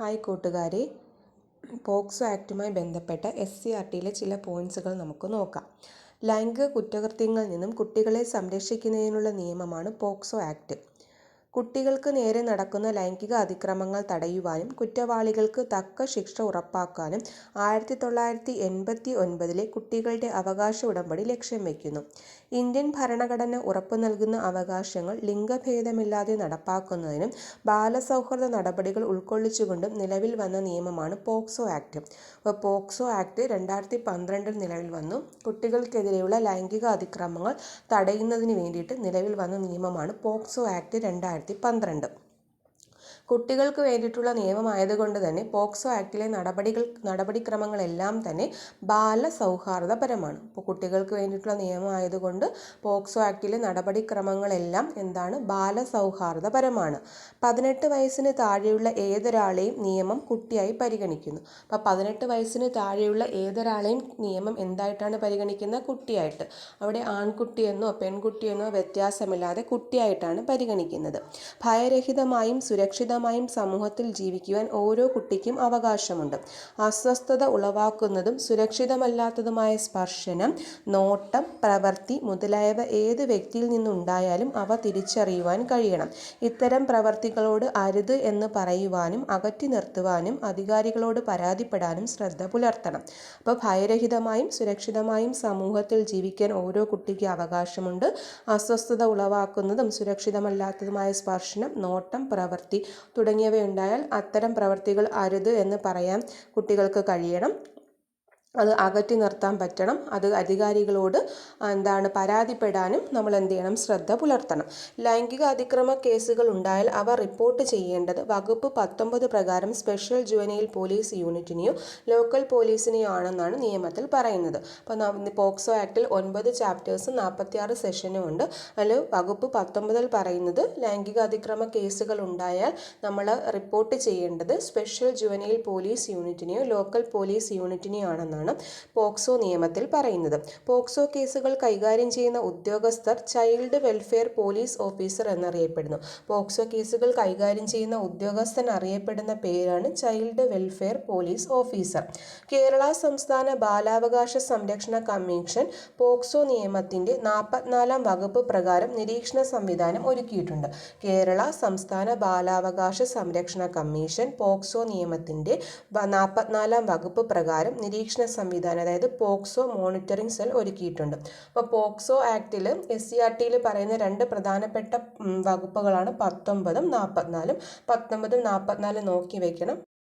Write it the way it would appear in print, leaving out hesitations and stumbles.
Hi കൂട്ടുകാരെ, POCSO ആക്റ്റുമായി ബന്ധപ്പെട്ട SCERTയിലെ ചില പോയിന്റ്സുകൾ നമുക്ക് നോക്കാം. ലൈംഗിക കുറ്റകൃത്യങ്ങളിൽ നിന്നും കുട്ടികളെ സംരക്ഷിക്കുന്നതിനുള്ള നിയമമാണ് പോക്സോ ആക്ട്. കുട്ടികൾക്ക് നേരെ നടക്കുന്ന ലൈംഗിക അതിക്രമങ്ങൾ തടയുവാനും കുറ്റവാളികൾക്ക് തക്ക ശിക്ഷ ഉറപ്പാക്കാനും 1989 കുട്ടികളുടെ അവകാശ ഉടമ്പടി ലക്ഷ്യം വയ്ക്കുന്നു. ഇന്ത്യൻ ഭരണഘടന ഉറപ്പു നൽകുന്ന അവകാശങ്ങൾ ലിംഗഭേദമില്ലാതെ നടപ്പാക്കുന്നതിനും ബാലസൗഹൃദ നടപടികൾ ഉൾക്കൊള്ളിച്ചുകൊണ്ടും നിലവിൽ വന്ന നിയമമാണ് പോക്സോ ആക്ട്. പോക്സോ ആക്ട് 2012 നിലവിൽ വന്നു. കുട്ടികൾക്കെതിരെയുള്ള ലൈംഗിക അതിക്രമങ്ങൾ തടയുന്നതിന് വേണ്ടിയിട്ട് നിലവിൽ വന്ന നിയമമാണ് പോക്സോ ആക്ട് 2012. കുട്ടികൾക്ക് വേണ്ടിയിട്ടുള്ള നിയമമായതുകൊണ്ട് തന്നെ പോക്സോ ആക്ടിലെ നടപടിക്രമങ്ങളെല്ലാം തന്നെ ബാലസൗഹാർദ്ദപരമാണ്. ഇപ്പോൾ കുട്ടികൾക്ക് വേണ്ടിയിട്ടുള്ള നിയമമായതുകൊണ്ട് പോക്സോ ആക്ടിലെ നടപടിക്രമങ്ങളെല്ലാം എന്താണ്? ബാലസൗഹാർദ്ദപരമാണ്. 18 വയസ്സിന് താഴെയുള്ള ഏതൊരാളെയും നിയമം കുട്ടിയായി പരിഗണിക്കുന്നു. അപ്പോൾ 18 വയസ്സിന് താഴെയുള്ള ഏതൊരാളെയും നിയമം എന്തായിട്ടാണ് പരിഗണിക്കുന്നത്? കുട്ടിയായിട്ട്. അവിടെ ആൺകുട്ടിയെന്നോ പെൺകുട്ടിയെന്നോ വ്യത്യാസമില്ലാതെ കുട്ടിയായിട്ടാണ് പരിഗണിക്കുന്നത്. ഭയരഹിതമായും സുരക്ഷിതമായും സമൂഹത്തിൽ ജീവിക്കുവാൻ ഓരോ കുട്ടിക്കും അവകാശമുണ്ട്. അസ്വസ്ഥത ഉളവാക്കുന്നതും സുരക്ഷിതമല്ലാത്തതുമായ സ്പർശനം, നോട്ടം, പ്രവൃത്തി മുതലായവ ഏത് വ്യക്തിയിൽ നിന്നുണ്ടായാലും അവ തിരിച്ചറിയുവാൻ കഴിയണം. ഇത്തരം പ്രവൃത്തികളോട് അരുത് എന്ന് പറയുവാനും അകറ്റി നിർത്തുവാനും അധികാരികളോട് പരാതിപ്പെടാനും ശ്രദ്ധ പുലർത്തണം. അപ്പോൾ ഭയരഹിതമായും സുരക്ഷിതമായും സമൂഹത്തിൽ ജീവിക്കാൻ ഓരോ കുട്ടിക്കും അവകാശമുണ്ട്. അസ്വസ്ഥത ഉളവാക്കുന്നതും സുരക്ഷിതമല്ലാത്തതുമായ സ്പർശനം, നോട്ടം, പ്രവൃത്തി തുടങ്ങിയവയുണ്ടായാൽ അത്തരം പ്രവൃത്തികൾ അരുത് എന്ന് പറയാൻ കുട്ടികൾക്ക് കഴിയണം. അത് അകറ്റി നിർത്താൻ പറ്റണം. അത് അധികാരികളോട് പരാതിപ്പെടാനും നമ്മൾ എന്ത് ചെയ്യണം? ശ്രദ്ധ പുലർത്തണം. ലൈംഗിക അതിക്രമ കേസുകൾ ഉണ്ടായാൽ അവ റിപ്പോർട്ട് ചെയ്യേണ്ടത് വകുപ്പ് 19 പ്രകാരം സ്പെഷ്യൽ ജുവനൈൽ പോലീസ് യൂണിറ്റിനെയോ ലോക്കൽ പോലീസിനെയോ ആണെന്നാണ് നിയമത്തിൽ പറയുന്നത്. അപ്പോൾ പോക്സോ ആക്ടിൽ 9 ചാപ്റ്റേഴ്സും 46 സെഷനും ഉണ്ട്. അതിൽ വകുപ്പ് 19 പറയുന്നത് ലൈംഗിക അതിക്രമ കേസുകൾ ഉണ്ടായാൽ നമ്മൾ റിപ്പോർട്ട് ചെയ്യേണ്ടത് സ്പെഷ്യൽ ജുവനൈൽ പോലീസ് യൂണിറ്റിനെയോ ലോക്കൽ പോലീസ് യൂണിറ്റിനെയോ ആണെന്നാണ് പോക്സോ നിയമത്തിൽ പറയുന്നത്. പോക്സോ കേസുകൾ കൈകാര്യം ചെയ്യുന്ന ഉദ്യോഗസ്ഥർ ചൈൽഡ് വെൽഫെയർ പോലീസ് ഓഫീസർ എന്നറിയപ്പെടുന്നു. പോക്സോ കേസുകൾ കൈകാര്യം ചെയ്യുന്ന ഉദ്യോഗസ്ഥൻ അറിയപ്പെടുന്ന പേരാണ് child welfare police officer. Kerala സംസ്ഥാന ബാലാവകാശ സംരക്ഷണ കമ്മീഷൻ പോക്സോ നിയമത്തിന്റെ 44 വകുപ്പ് പ്രകാരം നിരീക്ഷണ സംവിധാനം ഒരുക്കിയിട്ടുണ്ട്. കേരള സംസ്ഥാന ബാലാവകാശ സംരക്ഷണ കമ്മീഷൻ പോക്സോ നിയമത്തിന്റെ 44 വകുപ്പ് പ്രകാരം നിരീക്ഷണ സംവിധാനം, അതായത് പോക്സോ മോണിറ്ററിംഗ് സെൽ ഒരുക്കിയിട്ടുണ്ട്. അപ്പോൾ പോക്സോ ആക്ടിൽ SCERTയിൽ പറയുന്ന 2 പ്രധാനപ്പെട്ട വകുപ്പുകളാണ് 19ഉം 44ഉം. 19ഉം 44ഉം നോക്കി വെക്കണം.